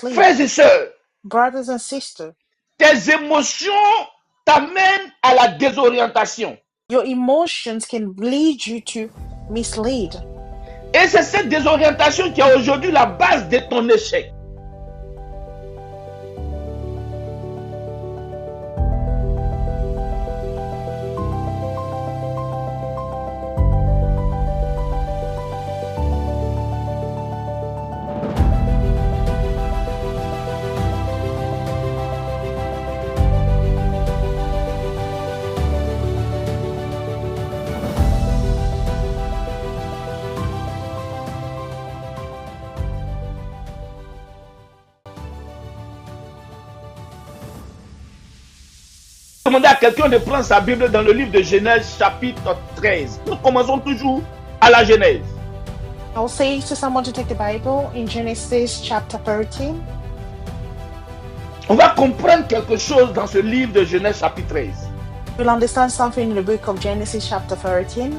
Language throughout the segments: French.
sleep. Frères et sœurs, Brothers and sisters, tes émotions t'amènent à la désorientation. your emotions can lead you to mislead. Et c'est cette désorientation qui est aujourd'hui la base de ton échec. Demander à quelqu'un de prendre sa Bible dans le livre de Genèse chapitre 13. Nous commençons toujours à la Genèse. I'll say to someone to take the Bible in Genesis chapter 13. On va comprendre quelque chose dans ce livre de Genèse chapitre 13. We'll understand something in the book of Genesis chapter 13.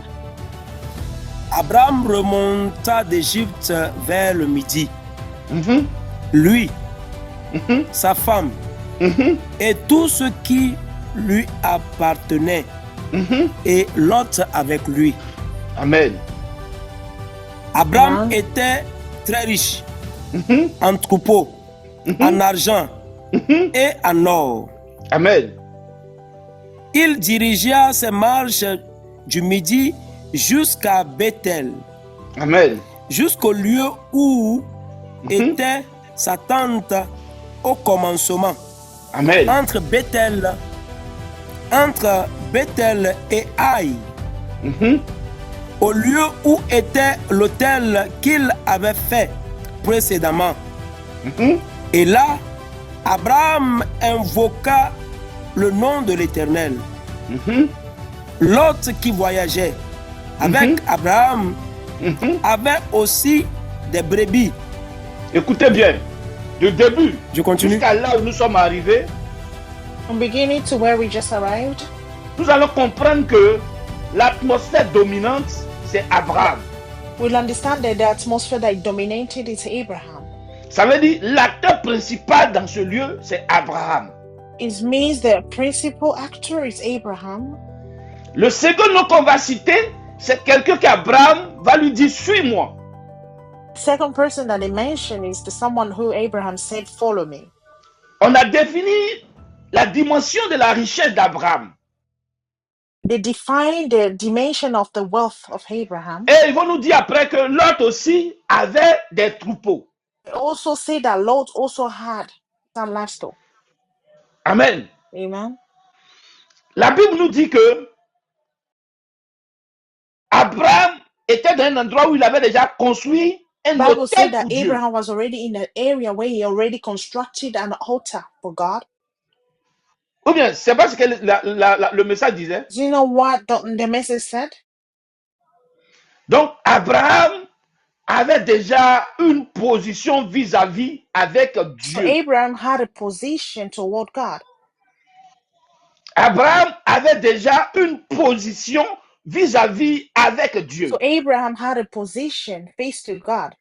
Abraham remonta d'Égypte vers le midi. Mhm, Lui, mhm, sa femme mhm, et tout ce qui lui appartenait, mhm. et Lot avec lui. Amen. Abraham Amen. était très riche Mhm, en troupeaux, en argent mhm. et en or. Amen. Il dirigea ses marches du midi jusqu'à Bethel, Amen. jusqu'au lieu où Mhm. était sa tente au commencement, Amen. entre Bethel et Haï, Mhm, au lieu où était l'autel qu'il avait fait précédemment. mhm. Et là, Abraham invoqua le nom de l'Éternel. Mhm, Lot qui voyageait avec Abraham mhm. avait aussi des brebis. Écoutez bien, du début Je continue. jusqu'à là où nous sommes arrivés, From beginning to where we just arrived, nous allons comprendre que l'atmosphère dominante, c'est Abraham. we'll understand that the atmosphere that dominated is Abraham. Ça veut dire l'acteur principal dans ce lieu, c'est Abraham. It means the principal actor is Abraham. Le second nom qu'on va citer, c'est quelqu'un qu'Abraham va lui dire, suis-moi. Second person that they mention is the someone who Abraham said, follow me. On a défini la dimension de la richesse d'Abraham. They define the dimension of the wealth of Abraham. Et ils vont nous dire après que Lot aussi avait des troupeaux. They also say that Lot also had some livestock. Amen. Amen. La Bible nous dit que Abraham était dans un endroit où il avait déjà construit un Bible hôtel said that pour Dieu. Abraham was already in an area where he already constructed an altar for God. Ou bien, c'est pas ce que le message disait. Do you know what the message said? Donc, Abraham avait déjà une position vis-à-vis avec So Dieu. Abraham had a position toward God. Abraham avait déjà une position vis-à-vis avec Dieu. So Abraham had a position face to God.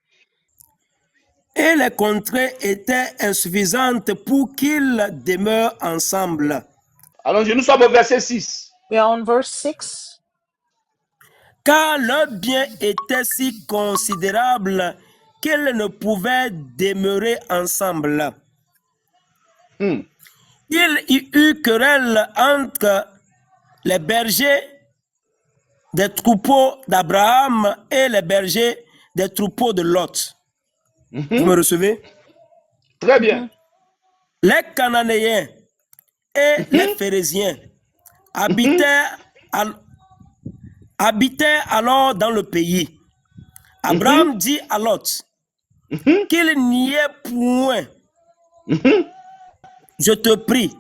Et les contrées étaient insuffisantes pour qu'ils demeurent ensemble. Allons-y, nous sommes au verset 6. We are on verse 6. Car leurs biens étaient si considérables qu'ils ne pouvaient demeurer ensemble. Hmm. Il y eut querelle entre les bergers des troupeaux d'Abraham et les bergers des troupeaux de Lot. Vous me recevez? Très bien. Les Cananéens et les Phérésiens habitaient alors dans le pays. Abraham dit à Lot qu'il n'y ait point, je te prie,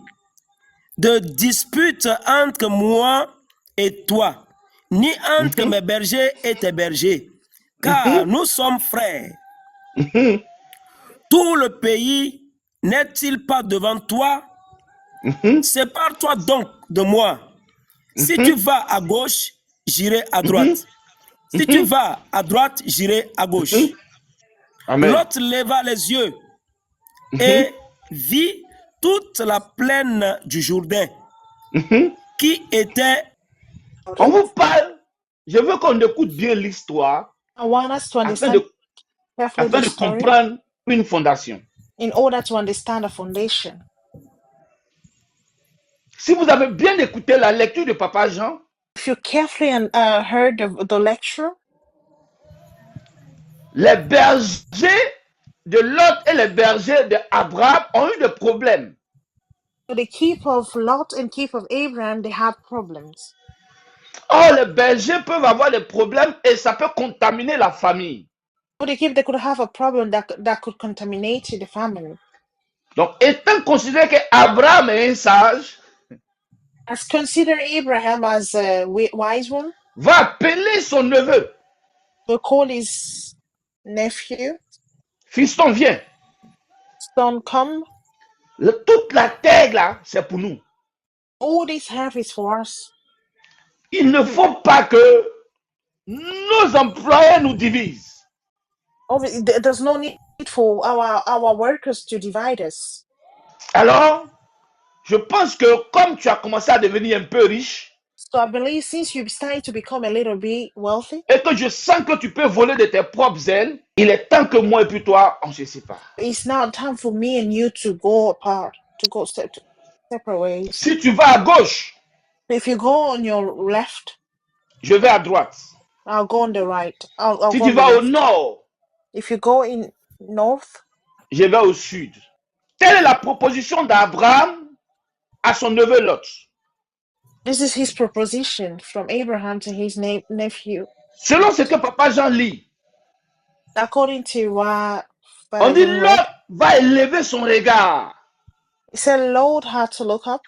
de dispute entre moi et toi, ni entre mes bergers et tes bergers, car nous sommes frères. Tout le pays n'est-il pas devant toi? Sépare-toi donc de moi. Si tu vas à gauche, j'irai à droite. Si tu vas à droite, j'irai à gauche. Amen. Lot leva les yeux et vit toute la plaine du Jourdain qui était... On vous parle, je veux qu'on écoute bien l'histoire I want us to afin understand de, carefully afin the de story comprendre une fondation. in order to understand a foundation. Si vous avez bien écouté la lecture de Papa Jean, If you carefully heard the lecture, les bergers de Lot et les bergers d'Abraham ont eu des problèmes. the keep of Lot and keep of Abraham, they had problems. Or, les bergers peuvent avoir des problèmes et ça peut contaminer la famille. So the keep, they could have a problem that could contaminate the family. Donc, étant considéré qu'Abraham est un sage, As consider Abraham as a wise one, va appeler son neveu. will call his nephew, Fiston, viens. son, come. Toute la terre là, c'est pour nous. All this earth is for us. Il ne faut pas que nos employés nous divisent. There's no need for our workers to divide us. Alors, je pense que comme tu as commencé à devenir un peu riche, So I believe since you've started to become a little bit wealthy, et que je sens que tu peux voler de tes propres ailes, il est temps que moi et puis toi, on se sépare. it's now time for me and you to go apart, to go separate ways. Si tu vas à gauche, If you go on your left, je vais à droite. I'll go on the right. I'll Si go tu on the vas au left. nord, If you go in north, je vais au sud. Telle est la proposition d'Abraham à son neveu Lot. this is his proposition from Abraham to his nephew. Selon ce que Papa Jean lit, According to what on dit Lot va élever son regard. he said, Lord had to look up.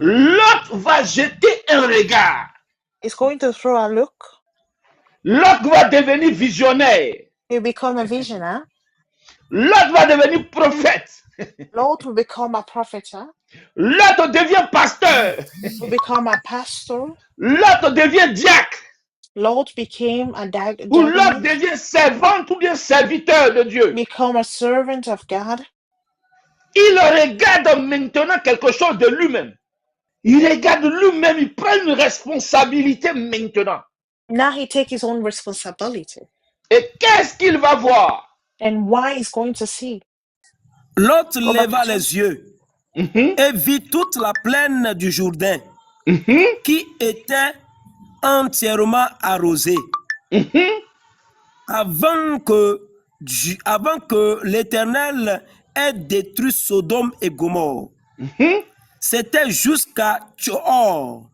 Lot va jeter un regard. He's going to throw a look. Lot va devenir visionnaire. He'll become a visionary. Lot va devenir prophète. Lord will become a prophet. Huh? Lot devient pasteur. Will become a pastor. Lot devient diacre. Lord became a Ou Lot devient servante ou bien serviteur de Dieu. Become a servant of God. Il regarde maintenant quelque chose de lui-même. Il regarde lui-même, il prend une responsabilité maintenant. Now he takes his own responsibility. Et qu'est-ce qu'il va voir? And why he's going to see? Lot leva les yeux et vit toute la plaine du Jourdain qui était entièrement arrosée. Avant que l'Éternel ait détruit Sodome et Gomorrhe, c'était jusqu'à Tchoor,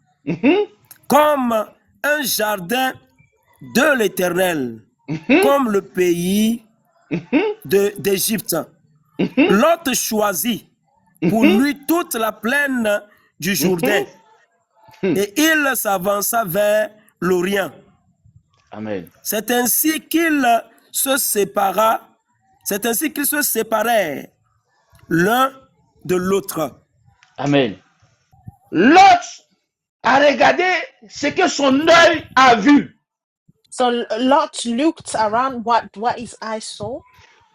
comme un jardin de l'Éternel, comme le pays d'Égypte. Lot choisit pour lui toute la plaine du Jourdain et il s'avança vers l'Orient. Amen. C'est ainsi qu'ils se séparèrent l'un de l'autre. Amen. Lot a regardé ce que son œil a vu. So Lot looked around what his eyes saw.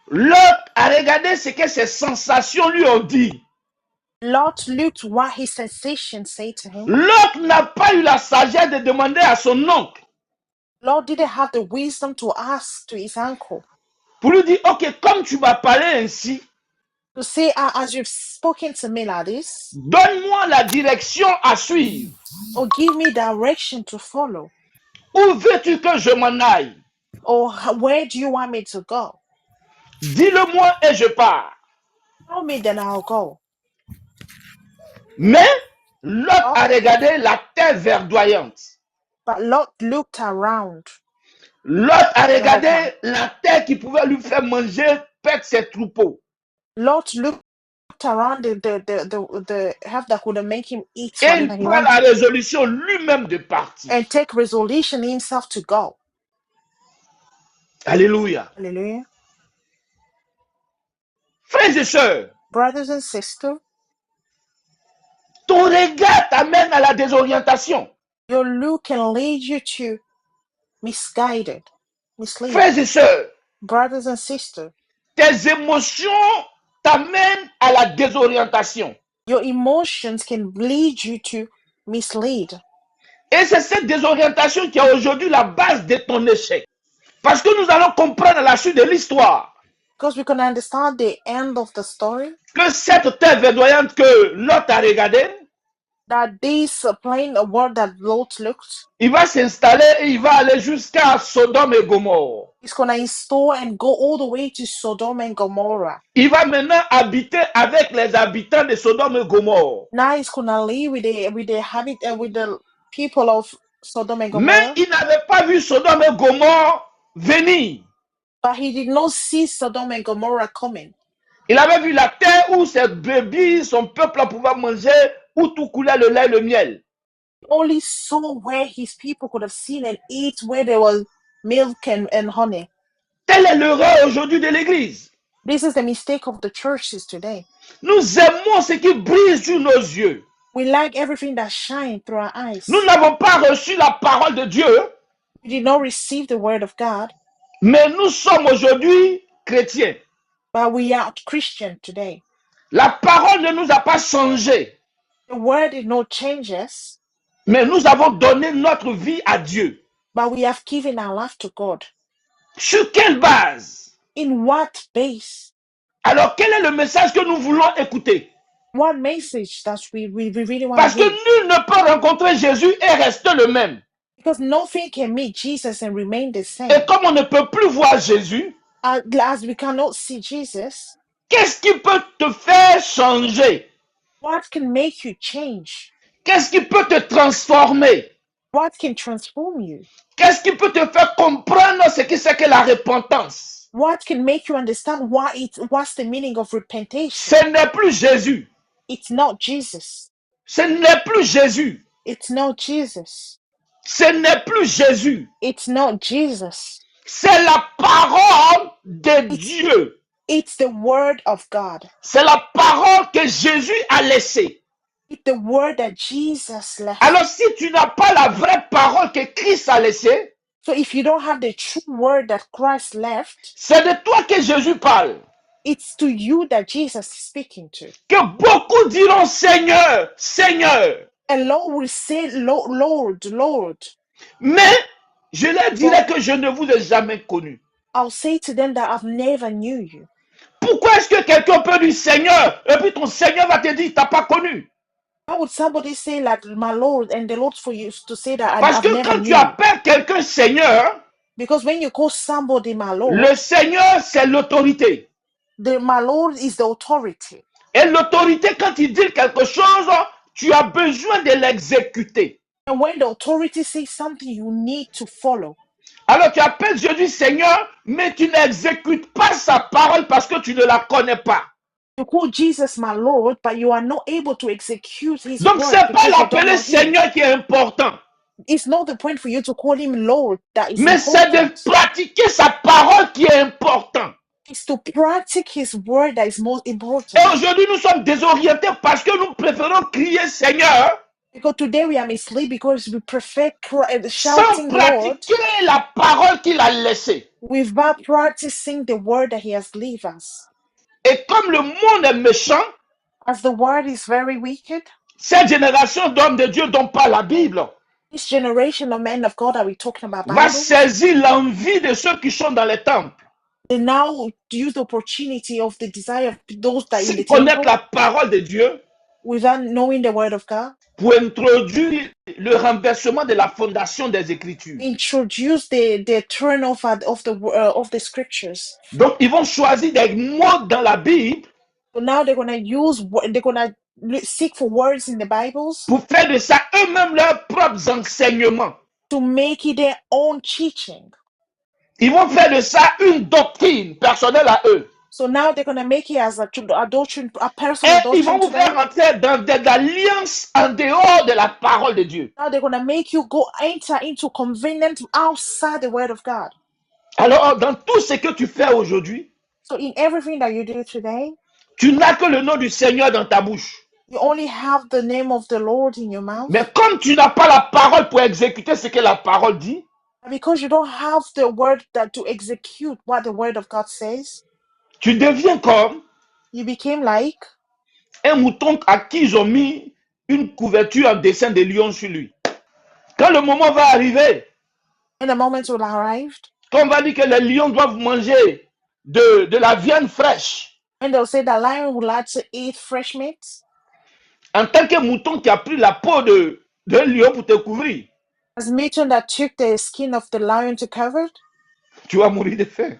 Lot a regardé ce que ses sensations lui ont dit. Lot looked what his sensations say to him. Lot n'a pas eu la sagesse de demander à son oncle. Lot didn't have the wisdom to ask to his uncle. Pour lui dire, ok, comme tu m'as parlé ainsi, to say, as you've spoken to me like this, donne-moi la direction à suivre. Or give me direction to follow. Où veux-tu que je m'en aille? Or where do you want me to go? Dis-le-moi et je pars. Tell me, then I'll go. Mais Lot a regardé la terre verdoyante. But Lot looked around. Lot a regardé la terre qui pouvait lui faire manger, perdre ses troupeaux. Lot looked around the half that could make him eat. Et il prend la résolution lui-même de partir. And take resolution himself to go. Alléluia. Hallelujah. Frères et sœurs, brothers and sisters, ton regard t'amène à la désorientation. Your look can lead you to misleading. Frères et sœurs, brothers and sisters, tes émotions t'amènent à la désorientation. Your emotions can lead you to mislead. Et c'est cette désorientation qui est aujourd'hui la base de ton échec. Parce que nous allons comprendre à la suite de l'histoire Because we can understand the end of the story, que cette terre verdoyante que Lot a regardée, that this plain world that Lot looked il va s'installer et il va aller jusqu'à Sodome et Gomorrhe. is going to install and go all the way to Sodom and Gomorrah. Il va maintenant habiter avec les habitants de Sodome et Gomorrhe. Now he's going to live with the people of Sodom and Mais Gomorrah. il n'avait pas vu Sodome et Gomorrhe venir. But he did not see Sodom and Gomorrah coming. Il avait vu la terre où ses brebis, son peuple pouvaient manger, où tout coulait le lait et le miel. He only saw where his people could have seen and eat, where there was milk and honey. Telle est l'erreur aujourd'hui de l'Église. This is the mistake of the churches today. Nous aimons ce qui brille sur nos yeux. We like everything that shines through our eyes. Nous n'avons pas reçu la parole de Dieu, We did not receive the word of God, mais nous sommes aujourd'hui chrétiens. but we are Christian today. La parole ne nous a pas changé, The word did not change us, mais nous avons donné notre vie à Dieu. but we have given our life to God. Sur quelle base? In what base? Alors, quel est le message que nous voulons écouter? What message that we really want Parce to que hear? nul ne peut rencontrer Jésus et rester le même. Because nothing can meet Jesus and remain the Et same. comme on ne peut plus voir Jésus, As we cannot see Jesus, qu'est-ce qui peut te faire changer? what can make you change? Qu'est-ce qui peut te transformer? What can transform you? Qu'est-ce qui peut te faire comprendre ce que c'est que la repentance? What can make you understand what's the meaning of repentation? Ce n'est plus Jésus. It's not Jesus. Ce n'est plus Jésus. It's not Jesus. Ce n'est plus Jésus. It's not Jesus. C'est la parole de Dieu. It's the word of God. C'est la parole que Jésus a laissée. It's the word that Jesus left. Alors si tu n'as pas la vraie parole que Christ a laissée, So if you don't have the true word that Christ left, c'est de toi que Jésus parle. it's to you that Jesus is speaking to. Que beaucoup diront Seigneur, Seigneur. And Lord will say, Lord, Lord. Mais je leur dirai que je ne vous ai jamais connu. I'll say to them that I've never knew you. Pourquoi est-ce que quelqu'un peut dire Seigneur et puis ton Seigneur va te dire t'as pas connu? How would somebody say like my Lord and the Lord for you to say that Parce I've que never quand knew tu you? appelles quelqu'un Seigneur, Because when you call somebody my Lord, le Seigneur c'est l'autorité. my Lord is the authority. Et l'autorité, quand il dit quelque chose, tu as besoin de l'exécuter. And when the authority says something, you need to follow. Alors tu appelles Jésus Seigneur, mais tu n'exécutes pas sa parole parce que tu ne la connais pas. You call Jesus my Lord, but you are not able to execute his Donc word c'est pas because you don't l'appeler know him. Seigneur qui est important, It's not the point for you to call him Lord that is mais c'est de important. pratiquer sa parole qui est important. It's to practice his word that is most Et important. aujourd'hui nous sommes désorientés parce que nous préférons crier Seigneur Because today we are misled because we prefer sans shouting Lord pratiquer la parole qu'il a laissée. without practicing the word that he has given us. Et comme le monde est méchant, As the word is very wicked, cette génération d'hommes de Dieu dont parle la Bible this generation of men of God that we're talking about, va Bible, saisir l'envie de ceux qui sont dans les temples. they now use the opportunity of the desire of those that in S'ils the connaissent temple la parole de Dieu without knowing the word of God, pour introduire le renversement de la fondation des Écritures. introduce the turnover of the scriptures. Donc, ils vont choisir des mots dans la Bible So now they're gonna seek for words in the Bibles pour faire de ça eux-mêmes leurs propres enseignements. to make it their own teaching. Ils vont faire de ça une doctrine personnelle à eux. So now they're gonna make it as a doctrine, a personal Et ils vont doctrine vous to faire them. entrer dans des alliances en dehors de la parole de Dieu. Now they're gonna make you go enter into convenient outside the word of God. Alors, dans tout ce que tu fais aujourd'hui, So in everything that you do today, tu n'as que le nom du Seigneur dans ta bouche. you only have the name of the Lord in your mouth. Mais comme tu n'as pas la parole pour exécuter ce que la parole dit, Because you don't have the word that to execute what the word of God says, Tu deviens comme You became like un mouton à qui ils ont mis une couverture en dessin de lion sur lui. Quand le moment va arriver, when the moment will arrive, quand on va dire que les lions doivent manger de la viande fraîche, and they'll say that lion would like to eat fresh meat. en tant que mouton qui a pris la peau d'un lion pour te couvrir, As mutton that took the skin of the lion to cover it, tu vas mourir de faim.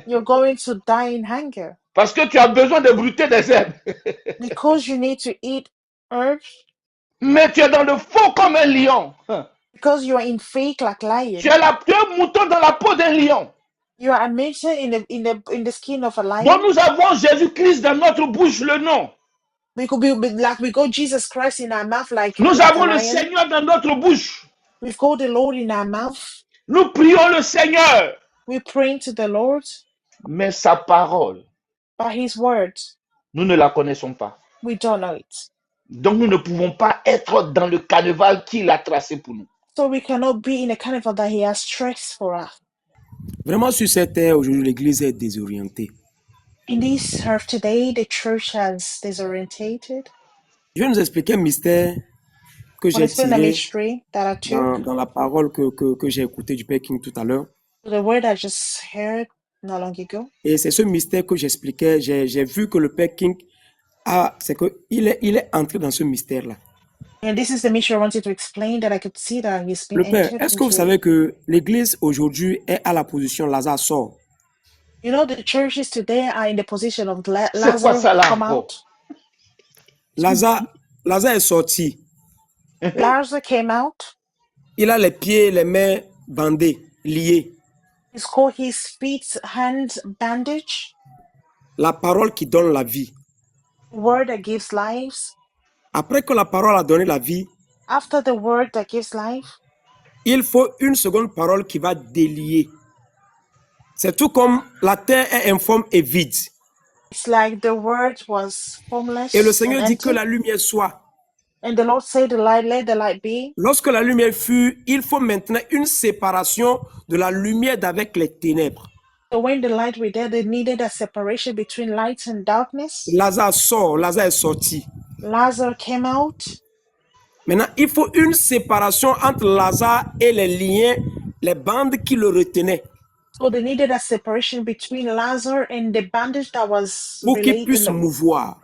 you're going to die in hunger Parce que tu as besoin de brouter des herbes. because you need to eat herbs, Mais tu es dans le fond comme un lion. because you are in fake like lion. Tu es un mouton dans la peau d'un lion. You are a mutton in the skin of a Donc lion. nous avons Jésus-Christ dans notre bouche, le nom. We could be like we got Jesus Christ in our mouth like Nous a avons le lion. Seigneur dans notre bouche. We've got the Lord in our mouth. Nous prions le Seigneur. We pray to the Lord, Mais sa parole, but His word, nous ne la connaissons pas. we don't know it. Donc nous ne pouvons pas être dans le carnaval qu'il a tracé pour nous. So we cannot be in a carnival that He has traced for us. Vraiment, sur cette terre, aujourd'hui, l'Église est désorientée. In this earth today, the church has disorientated. Je vais nous expliquer un mystère que I'll j'ai explain the tiré mystery that I took, dans la parole que j'ai écoutée du Père King tout à l'heure. the word I just heard not long ago. Et c'est ce mystère que j'expliquais. J'ai vu que le Père King c'est qu'il est entré dans ce mystère-là. And this is the mystery I wanted to explain, that I could see that He's been Le Père, entered est-ce que vous into. savez que l'Église aujourd'hui est à la position Lazare sort? You know, the churches today are in the position of C'est quoi ça Lazarus là come encore? out. Lazare est sorti. Lazarus came out. Il a les pieds, les mains bandés, liés. He's got his feet, hands bandaged. La parole qui donne la vie. Word that gives lives. Après que la parole a donné la vie, After the word that gives life, il faut une seconde parole qui va délier. C'est tout comme la terre est informe et vide. it's like the word was formless Et le and Seigneur dit que empty. la lumière soit. And the Lord said, let the light be. Lorsque la lumière fut, il faut maintenant une séparation de la lumière d'avec les ténèbres. So when the light were there, they needed a separation between light and darkness. Lazare sort, Lazare est sorti. Lazarus came out. Maintenant, il faut une séparation entre Lazare et les liens, les bandes qui le retenaient, So they needed a separation between Lazarus and the bandage that was pour qu'il related puisse mouvoir.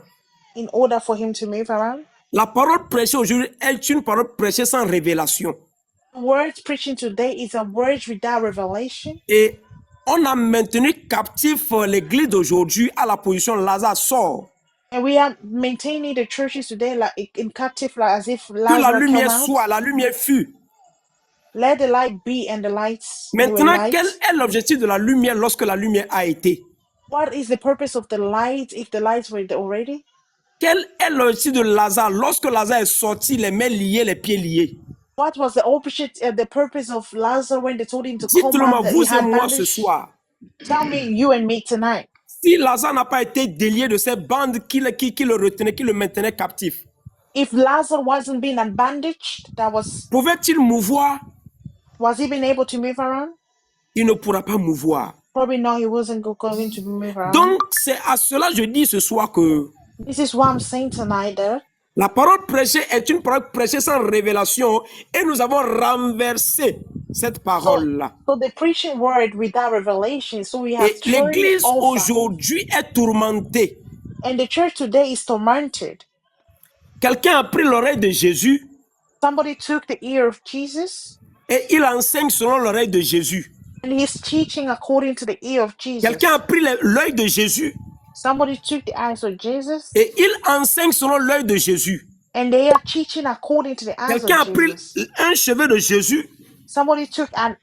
in order for him to move around. La parole prêchée aujourd'hui est une parole prêchée sans révélation. The word preaching today is a word without revelation. Et on a maintenu captif l'église d'aujourd'hui à la position Lazare sort. And we are maintaining the churches today like in captive, like as if Que la Lazarus lumière came out. soit, la lumière fut. Let the light be, and the lights were Maintenant, light. quel est l'objectif de la lumière lorsque la lumière a été? What is the purpose of the light if the lights were there already? Quel est l'objectif de Lazare lorsque Lazare est sorti, les mains liées, les pieds liés? What was the opposite, the purpose of Lazarus when they told him to come Dites-le-moi, out that he vous et had moi ce bandage? soir. Tell me, you and me tonight. Si Lazare n'a pas été délié de ces bandes qui le retenaient, qui le maintenaient captif, If Lazarus wasn't being unbandaged, pouvait-il mouvoir? was he being able to move around? Il ne pourra pas mouvoir. Probably no, he wasn't going to move around. Donc, c'est à cela que je dis ce soir que This is what I'm saying tonight there. la parole prêchée est une parole prêchée sans révélation et nous avons renversé cette parole-là. So the preaching word without revelation, so we have Et turned l'église over. aujourd'hui est tourmentée. And the church today is tormented. Quelqu'un a pris l'oreille de Jésus Somebody took the ear of Jesus et il enseigne selon l'oreille de Jésus. and he's teaching according to the ear of Jesus. Quelqu'un a pris l'œil de Jésus Somebody took the eyes of Jesus et il enseigne selon l'œil de Jésus. and they are teaching according to the eyes Quelqu'un a of pris Jesus. un cheveu de Jésus Somebody took et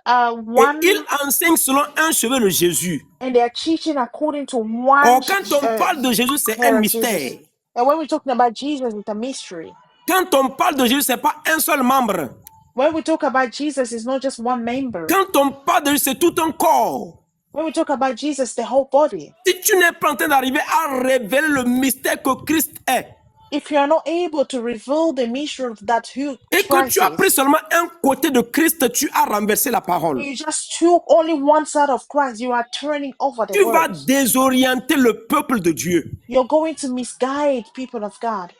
one il enseigne selon un cheveu de Jésus. and they are teaching according to one. Or quand on parle de Jésus, c'est hair un of mystère. Jesus. And when we're talking about Jesus, it's a mystery. Quand on parle de Jésus, c'est pas un seul membre. When we talk about Jesus, it's not just one member. Quand on parle de Jésus, c'est tout un corps. When we talk about Jesus, the whole body. Si tu n'es pas en train d'arriver à révéler le mystère que Christ est, if you are not able to reveal the mystery of that who et que Christ tu as pris is, seulement un côté de Christ, tu as renversé la parole. you just took only one side of Christ, you are turning over the Tu vas words. désorienter le peuple de Dieu. You're going to misguide people of God.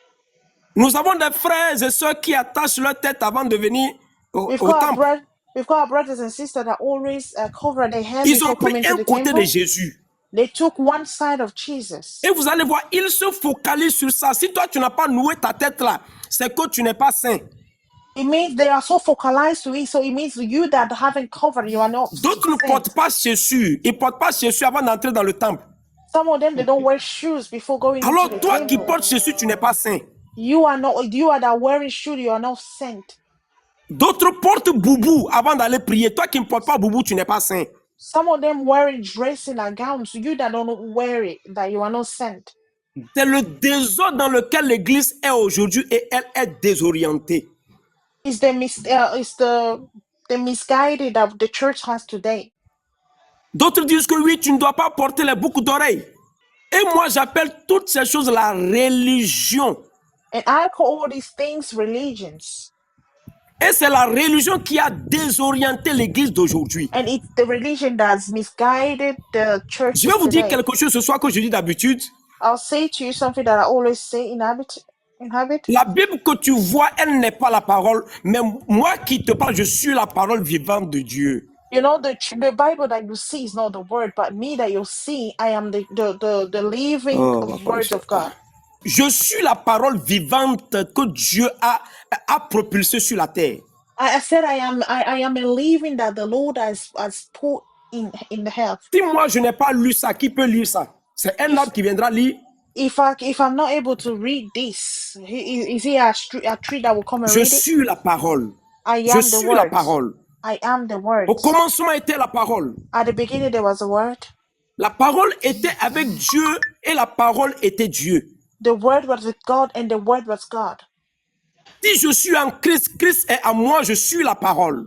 Nous avons des frères et sœurs qui attachent leur tête avant de venir au temple. We've got our brothers and sisters that always cover their heads Ils ont before pris coming to un the côté temple. de Jésus. They took one side of Jesus. Et vous allez voir, ils se focalisent sur ça. Si toi, tu n'as pas noué ta tête là, c'est que tu n'es pas saint. It means they are so focalized to it, so it means you that haven't covered, you are not. D'autres ne portent pas chaussures. Ils ne portent pas chaussures avant d'entrer dans le temple. Some of them, they don't wear shoes before going Alors into the toi qui temple. portes chaussures, tu n'es pas saint. You are that wearing shoes, you are not sent. D'autres portent boubou avant d'aller prier. Toi qui ne portes pas boubou, tu n'es pas saint. Some of them wearing dressing and gowns, you that don't wear it, that you are not sent. C'est le désordre dans lequel l'église est aujourd'hui et elle est désorientée. It's the misguided that the church has today. D'autres disent que oui, tu ne dois pas porter les boucles d'oreilles. Et moi, j'appelle toutes ces choses la religion. And I call all these things religions. Et c'est la religion qui a désorienté l'église d'aujourd'hui. And it's the religion that's misguided the church. Je vais vous dire quelque chose ce soir que je dis d'habitude. I'll say to you something that I always say in habit. La Bible que tu vois, elle n'est pas la parole, mais moi qui te parle, je suis la parole vivante de Dieu. You know, the Bible that you see is not the word, but me that you see, I am the living word of God. Je suis la parole vivante que Dieu a propulsée sur la terre. I said I am a living that the Lord has put in the earth. Si moi je n'ai pas lu ça, qui peut lire ça? C'est un arbre qui viendra lire. If I'm not able to read this, is he a tree that will come and read it? Je suis la parole. Je suis la parole. I am the word. Au commencement était la parole. At the beginning there was a word. La parole était avec Dieu et la parole était Dieu. The word was with God and the word was God. Si je suis en Christ, Christ est à moi, je suis la parole.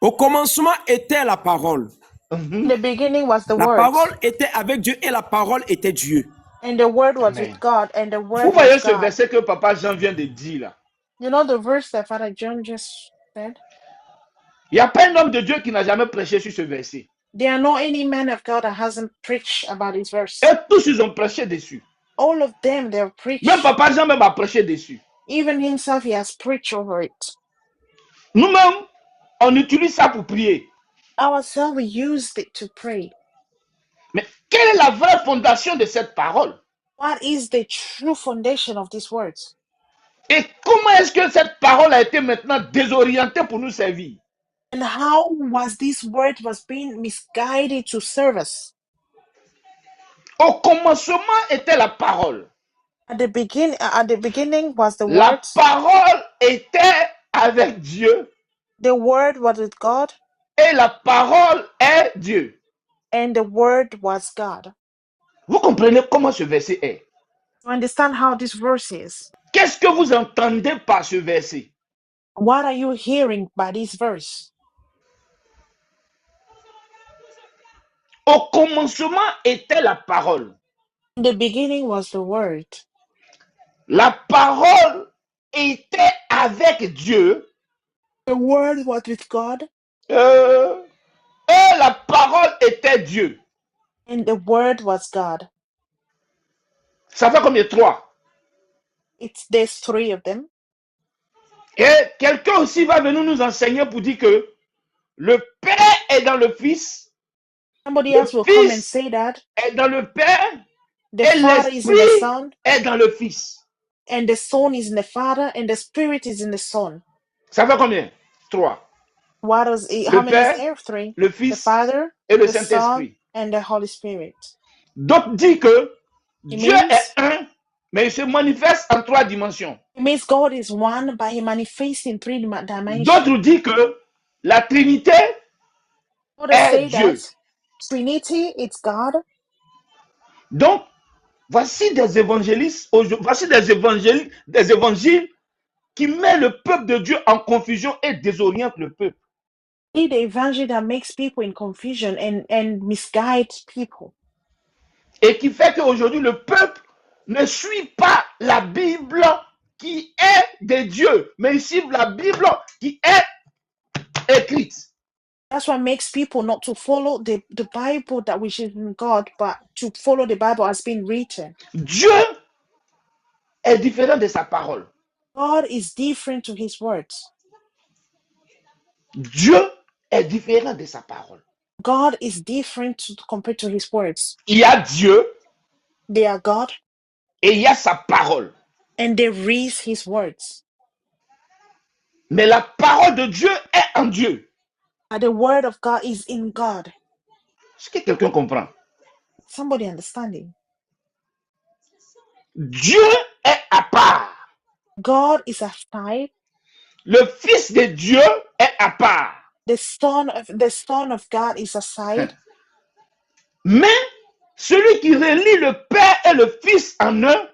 Au commencement était la parole. The beginning was the word. La parole était avec Dieu et la parole était Dieu. And the word was with God and the word Vous voyez was ce God. verset que Papa Jean vient de dire là. You know the verse that Father John just said? Il n'y a pas un homme de Dieu qui n'a jamais prêché sur ce verset. There are not any man of God that hasn't preached about this verse. Et tous ils ont prêché dessus. All of them, they've preached. Même Papa Jean même a prêché dessus. Even himself, he has preached over it. Nous-mêmes, on utilise ça pour prier. Ourselves, we used it to pray. Mais quelle est la vraie fondation de cette parole? What is the true foundation of these words? Et comment est-ce que cette parole a été maintenant désorientée pour nous servir? And how was this word was being misguided to serve us? Au commencement était la parole. At the beginning was the La word. parole était avec Dieu. The word was with God. Et la parole est Dieu. And the word was God. Vous comprenez comment ce verset est? To understand how this verse is. Qu'est-ce que vous entendez par ce verset? What are you hearing by this verse? Au commencement était la parole. In the beginning was the word. La parole était avec Dieu. The word was with God. Et la parole était Dieu. And the word was God. Ça fait combien? 3. There's 3 of them. Et quelqu'un aussi va venir nous enseigner pour dire que le Père est dans le Fils. Somebody else will come and say that. Est dans le Père. The Et Father is in the Son. Est dans le Fils. And the Son is in the Father. And the Spirit is in the Son. Ça fait combien? 3. What is it? How many is there? 3. Le Fils the Father, et le the Son, Saint-Esprit. and the Holy Spirit. D'autres disent que It Dieu means, est un, mais il se manifeste en 3 dimensions. It means God is one, but He manifests in 3 dimensions. D'autres disent que la Trinité est Dieu. That Trinity, it's God. Donc, voici des évangélistes, voici des évangiles qui mettent le peuple de Dieu en confusion et désorientent le peuple. The evangel that makes people in confusion and misguides people. Et qui fait qu'aujourd'hui, le peuple ne suit pas la Bible qui est de Dieu, mais ici la Bible qui est écrite. That's what makes people not to follow the Bible that which is in God, but to follow the Bible as being written. Dieu est différent de sa parole. God is different to his words. Dieu est différent de sa parole. God is different compared to his words. Il y a Dieu They are God et il y a sa parole. and there is his words. Mais la parole de Dieu est en Dieu. But the word of God is in God. Est-ce que quelqu'un comprend? Somebody understanding? Dieu est à part. God is aside. Le Fils de Dieu est à part. The Son of God is aside. Mais celui qui relie le Père et le Fils en un,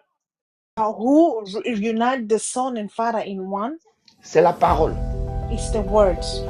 Who unite the Son and Father in one c'est la parole. is the words.